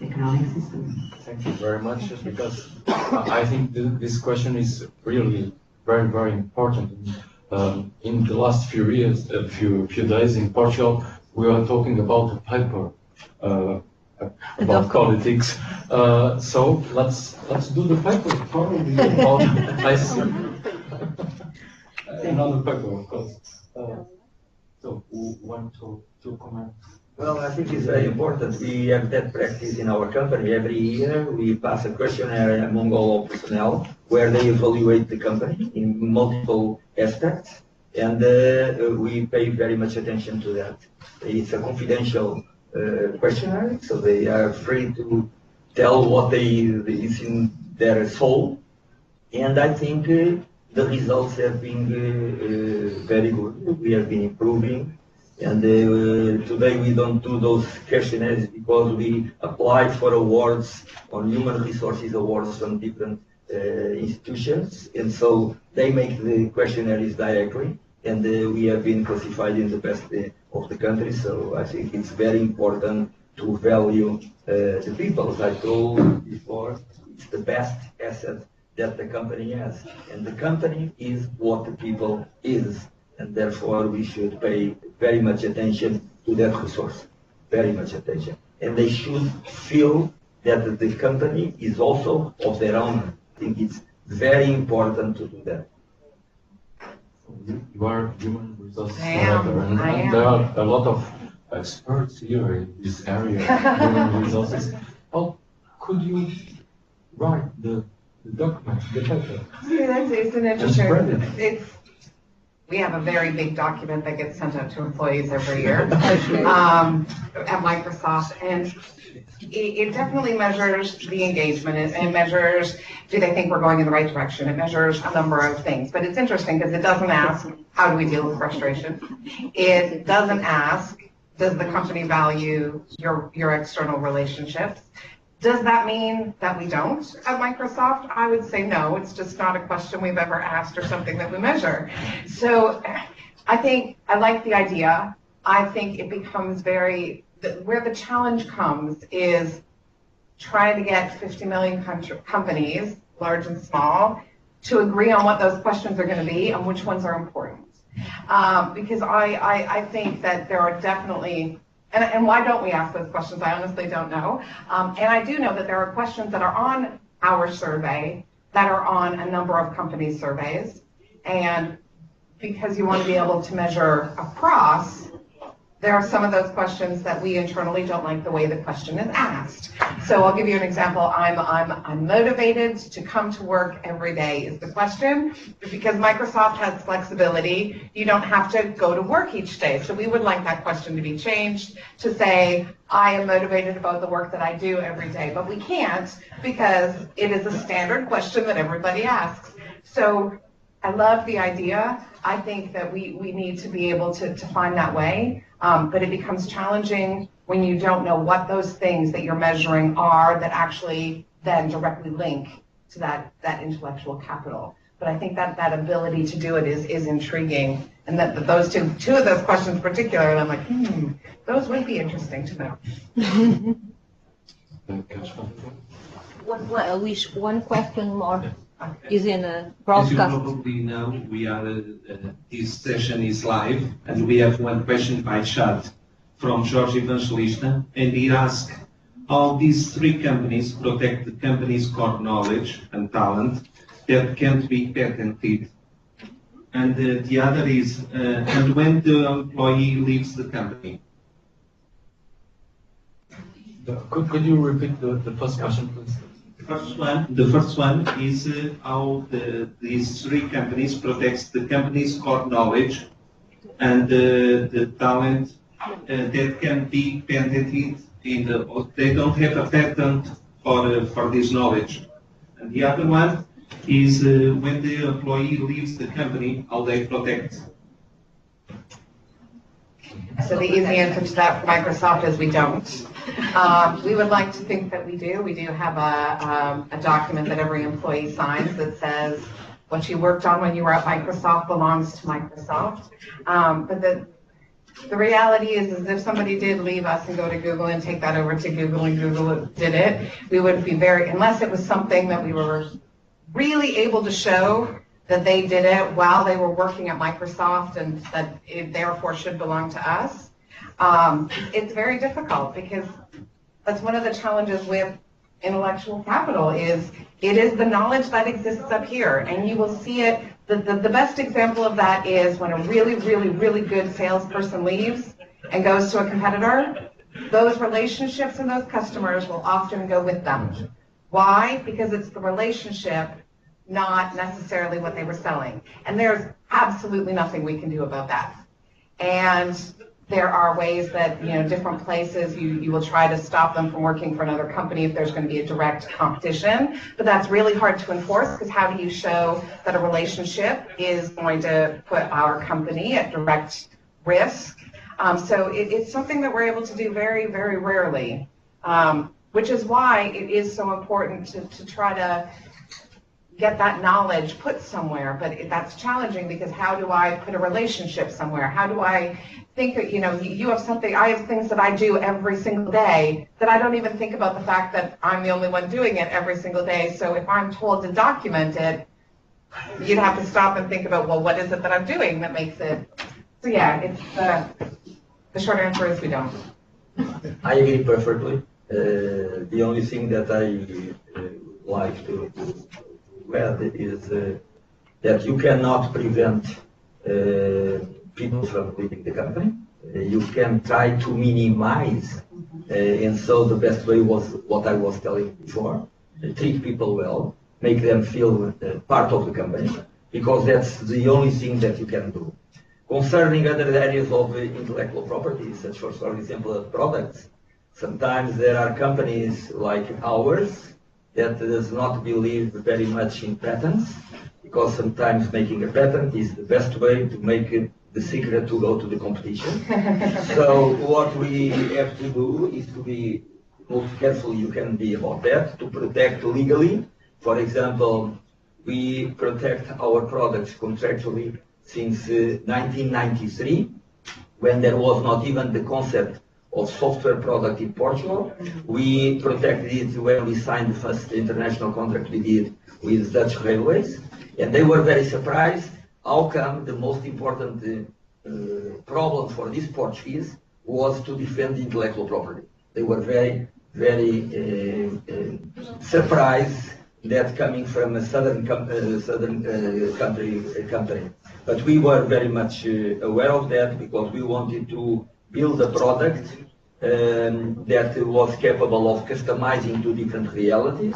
economic system. Thank you very much, because I think this question is really very, very important. In the last few years, few days in Portugal, we were talking about a paper about politics. So let's do the paper probably about IC. Another paper, of course. So who want to comment? Well, I think it's very important. We have that practice in our company. Every year we pass a questionnaire among all personnel where they evaluate the company in multiple aspects, and we pay very much attention to that. It's a confidential questionnaire, so they are free to tell what is in their soul, and I think the results have been very good. We have been improving. And today we don't do those questionnaires because we apply for awards on human resources awards from different institutions, and so they make the questionnaires directly, and we have been classified in the best of the country. So I think it's very important to value the people. As I told you before, it's the best asset that the company has, and the company is what the people is. And therefore we should pay very much attention to that resource, very much attention. And they should feel that the company is also of their own. I think it's very important to do that. You are human resources director, and there are a lot of experts here in this area, human resources. How could you write the document, the paper? Yeah, it's an And spread it. it's We have a very big document that gets sent out to employees every year at Microsoft, and it definitely measures the engagement. It measures, do they think we're going in the right direction? It measures a number of things, but it's interesting because it doesn't ask, how do we deal with frustration? It doesn't ask, does the company value your external relationships? Does that mean that we don't at Microsoft? I would say no. It's just not a question we've ever asked or something that we measure. So I like the idea. I think it becomes where the challenge comes is trying to get 50 million companies, large and small, to agree on what those questions are going to be and which ones are important. Because I think that there are definitely, and why don't we ask those questions? I honestly don't know. And I do know that there are questions that are on our survey that are on a number of companies' surveys. And because you want to be able to measure across, there are some of those questions that we internally don't like the way the question is asked. So I'll give you an example. I'm motivated to come to work every day is the question. Because Microsoft has flexibility, you don't have to go to work each day. So we would like that question to be changed to say, I am motivated about the work that I do every day. But we can't because it is a standard question that everybody asks. So I love the idea. I think that we need to be able to find that way. But it becomes challenging when you don't know what those things that you're measuring are that actually then directly link to that intellectual capital. But I think that ability to do it is intriguing. And that those two of those questions particularly, I'm like, those would be interesting to know. One question more is in a broadcast. As you probably know, this session is live, and we have one question by chat from Jorge Evangelista, and he asks how these three companies protect the company's core knowledge and talent that can't be patented. And the other is, and when the employee leaves the company. Could you repeat the first question, please? The first one is how these three companies protects the company's core knowledge and the talent that can be patented they don't have a patent for this knowledge. And the other one is when the employee leaves the company, how they protect. So the easy answer to that for Microsoft is we don't. We would like to think that we do. We do have a document that every employee signs that says what you worked on when you were at Microsoft belongs to Microsoft. But the reality is if somebody did leave us and go to Google and take that over to Google and Google did it, we would be unless it was something that we were really able to show that they did it while they were working at Microsoft and that it therefore should belong to us. It's very difficult because that's one of the challenges with intellectual capital is it is the knowledge that exists up here, and you will see it. The best example of that is when a really, really, really good salesperson leaves and goes to a competitor, those relationships and those customers will often go with them. Why? Because it's the relationship, not necessarily what they were selling. And there's absolutely nothing we can do about that. And there are ways that, different places, you will try to stop them from working for another company if there's going to be a direct competition. But that's really hard to enforce because how do you show that a relationship is going to put our company at direct risk? So it's something that we're able to do very, very rarely, which is why it is so important to try to get that knowledge put somewhere. But that's challenging because how do I put a relationship somewhere? How do I think that, you have something, I have things that I do every single day that I don't even think about the fact that I'm the only one doing it every single day. So if I'm told to document it, you'd have to stop and think about, well, what is it that I'm doing that makes it? So yeah, it's the short answer is we don't. I agree perfectly. The only thing that I like to add is that you cannot prevent people from leaving the company. You can try to minimize, and so the best way was what I was telling before. Treat people well, make them feel part of the company, because that's the only thing that you can do. Concerning other areas of intellectual property, such as, for example, products, sometimes there are companies like ours that does not believe very much in patents, because sometimes making a patent is the best way to make it the secret to go to the competition. So what we have to do is to be most careful you can be about that, to protect legally. For example, we protect our products contractually since 1993, when there was not even the concept of software product in Portugal. We protected it when we signed the first international contract we did with Dutch Railways, and they were very surprised how come the most important problem for these Portuguese was to defend intellectual property. They were very, very surprised that coming from a southern country. But we were very much aware of that, because we wanted to build a product that was capable of customizing to different realities,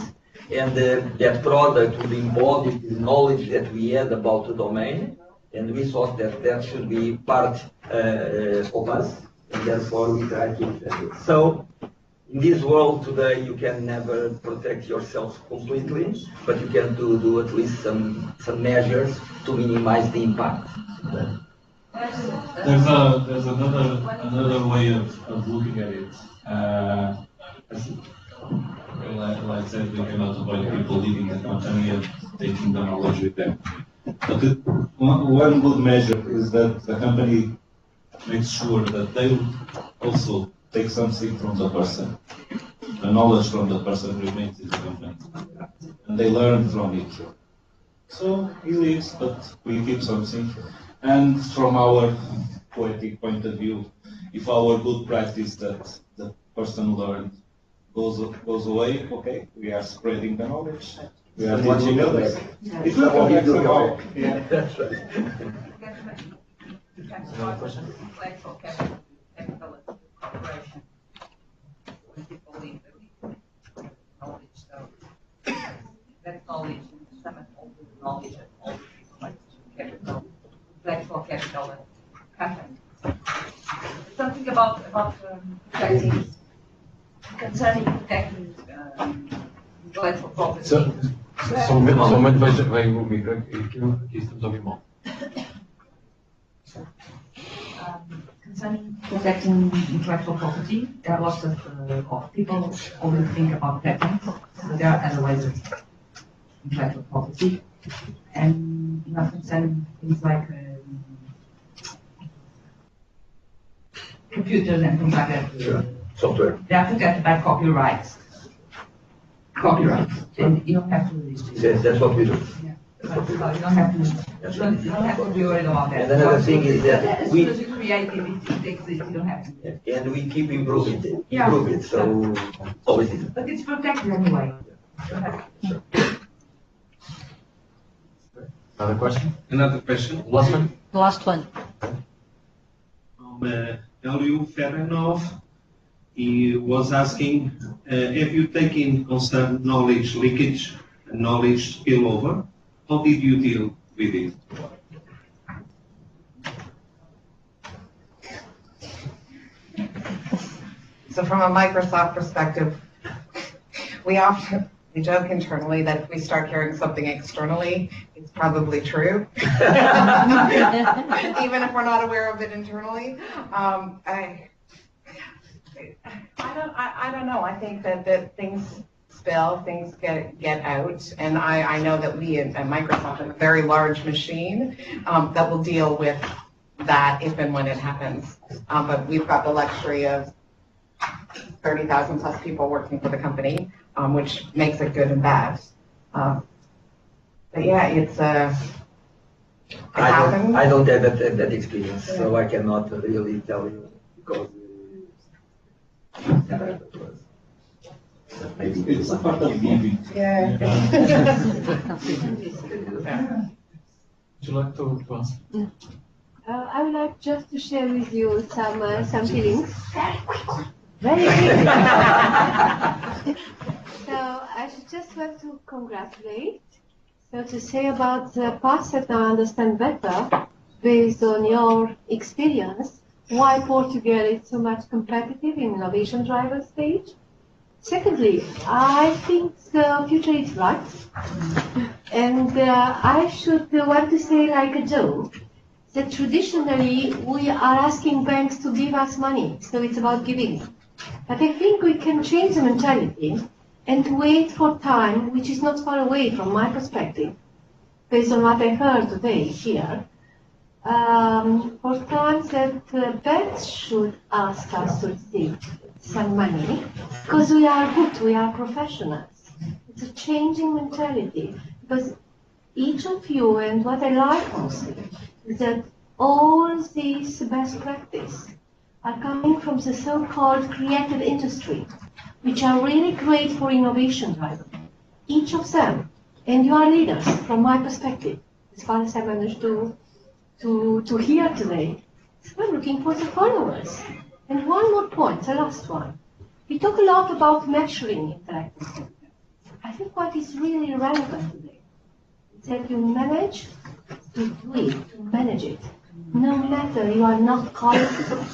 and that product would embody the knowledge that we had about the domain, and we thought that that should be part of us, and therefore we try to defend it. So in this world today, you can never protect yourself completely, but you can do at least some measures to minimize the impact. There's another way of looking at it. Like I said, we cannot avoid people leaving the company and taking the knowledge with them. But one good measure is that the company makes sure that they will also take something from the person. The knowledge from the person remains in the company, and they learn from it. So he leaves, but we keep something. And from our poetic point of view, if our good practice that the person learned goes away, okay, we are spreading the knowledge. We are teaching others. It will come back somehow. Yeah, that's right. Another question? Intellectual capital corporation. When people leave, they leave knowledge. So that knowledge and some of all the knowledge that all the people like capital, intellectual capital and company. Something about protecting, concerning protecting intellectual property. Somente vai o micro aqui estamos a ouvir mal. Concerning protecting intellectual property, there are lots of people always think about patents, but there are other ways of intellectual property, and concerning things like computers and things like that. Sure. Software. They are protected by copyrights. And you don't have to. Yes, that's what we do. Yeah. So you don't have to. You don't have to be worried about that. And another thing is that as soon as you create it exists. You don't have to. And we keep improving it. Yeah. Improve it. So always is. But it's protected anyway. Another question? Another question. Last one? The last one. Elio Ferenov, he was asking, have you taken concern knowledge leakage and knowledge spillover? How did you deal with it? So from a Microsoft perspective, we joke internally that if we start hearing something externally, it's probably true. Even if we're not aware of it internally. I don't know. I think that things spill, things get out, and I know that we at Microsoft have a very large machine that will deal with that if and when it happens. But we've got the luxury of 30,000 plus people working for the company, which makes it good and bad. But yeah, it happens. I don't have that experience, so I cannot really tell you, because maybe it's a part of giving. Yeah. Would you like to answer? I would like just to share with you some feelings. Very quick. So I just want to congratulate. So to say about the parts that I understand better, based on your experience, why Portugal is so much competitive in innovation driver stage. Secondly, I think the future is bright, and I should want to say like a joke that traditionally we are asking banks to give us money, so it's about giving. But I think we can change the mentality and wait for time, which is not far away from my perspective, based on what I heard today here, for times that banks should ask us to receive some money, because we are good, we are professionals. It's a changing mentality, because each of you, and what I like mostly, is that all these best practice are coming from the so-called creative industry, which are really great for innovation drive. Each of them, and you are leaders from my perspective, as far as I managed to hear today. So I'm looking for the followers. And one more point, the last one. We talk a lot about measuring interactive content. I think what is really relevant today is that you manage to do it, to manage it. No matter you are not qualified,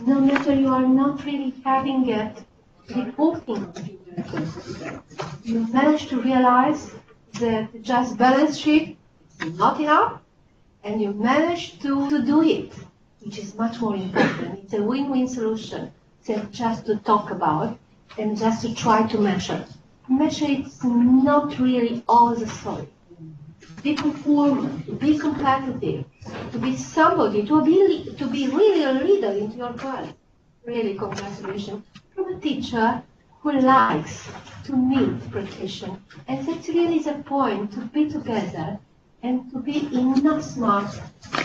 no matter you are not really having it reporting, you manage to realize that just balance sheet is not enough, and you manage to do it, which is much more important. It's a win-win solution than just to talk about and just to try to measure. Measure it's not really all the story. Be performant, to be competitive, to be somebody, to be really a leader into your class. Really, congratulations. From a teacher who likes to meet practitioners. And that's really the point, to be together and to be enough smart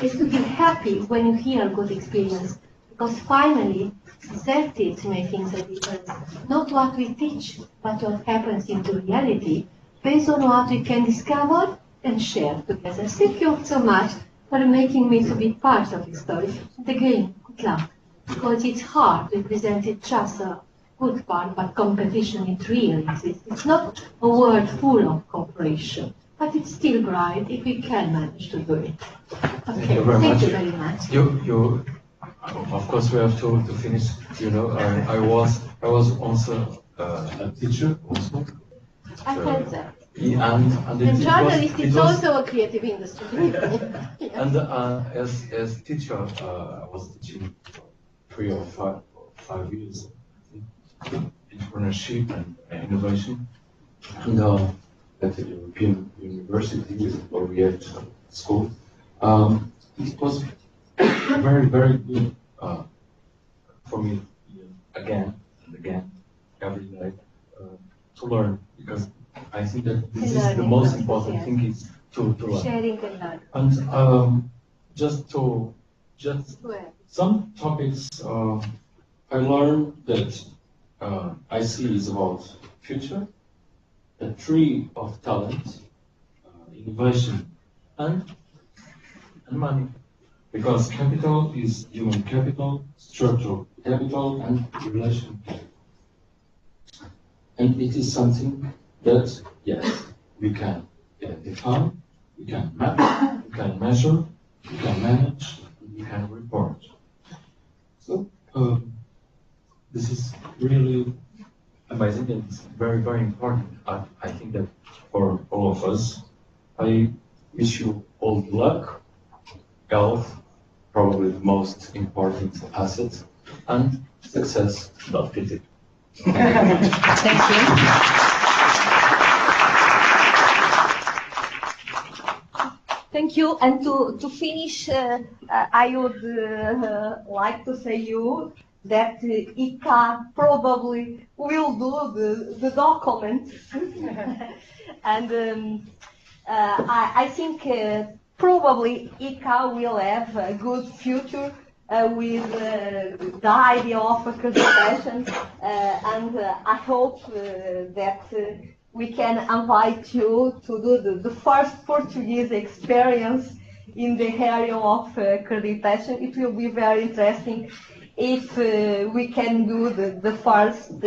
is to be happy when you hear good experience. Because finally, that is making the difference. Not what we teach, but what happens into reality, based on what we can discover and share together. Thank you so much for making me to be part of this story. And again, good luck. Because it's hard to present it just a good part, but competition, it really exists. It's not a world full of cooperation, but it's still bright if we can manage to do it. Okay, thank you very much. You, of course, we have to finish. You know, I was also a teacher also. I heard that. And journalist is also a creative industry. Yes. And as teacher, I was teaching 3 or 5 years entrepreneurship and innovation, and at the European University with Laureate School. It was very, very good for me again and again every day to learn, because I think that this is the most important thing, is to learn. Sharing and learn. And just some topics I learned that IC is about future, the tree of talent, innovation, and money. Because capital is human capital, structural capital, and relation capital. And it is something that, yes, we can identify, we can map, we can measure, we can manage, and we can report. So, this is really amazing, and it's very, very important. I think that for all of us, I wish you all the luck, health, probably the most important asset, and success, not pity. Thank you. Thank you. And to finish, I would like to say you that ICA probably will do the document. And I think probably ICA will have a good future with the idea of accreditation, and I hope that we can invite you to do the first Portuguese experience in the area of accreditation. It will be very interesting if we can do the first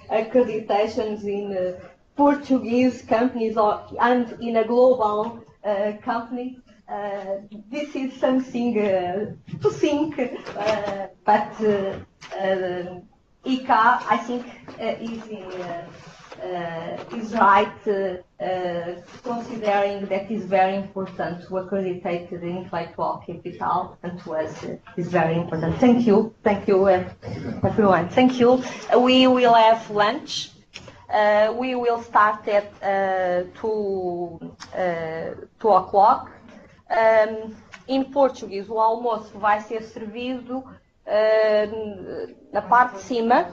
accreditations in Portuguese companies and in a global company. this is something to think, but ICA, I think, is right, considering that is very important to accreditate the intellectual capital, and to us is very important. Thank you, everyone. Thank you. We will have lunch. We will start at 2 o'clock. Em português, o almoço vai ser servido na parte de cima,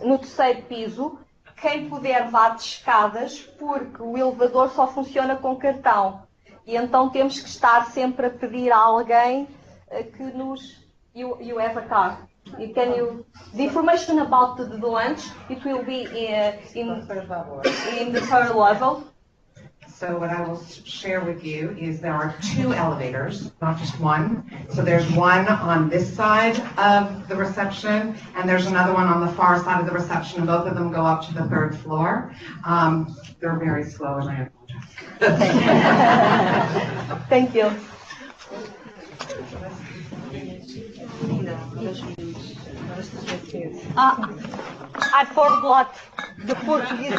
no terceiro piso. Quem puder vá de escadas, porque o elevador só funciona com cartão. E então temos que estar sempre a pedir a alguém que nos... You have a card. The information about the lunch, it will be in the third level. So what I will share with you is there are 2 elevators, not just one. So there's one on this side of the reception, and there's another one on the far side of the reception, and both of them go up to the 3rd floor. They're very slow, and I apologize. Thank you. I forgot the Portuguese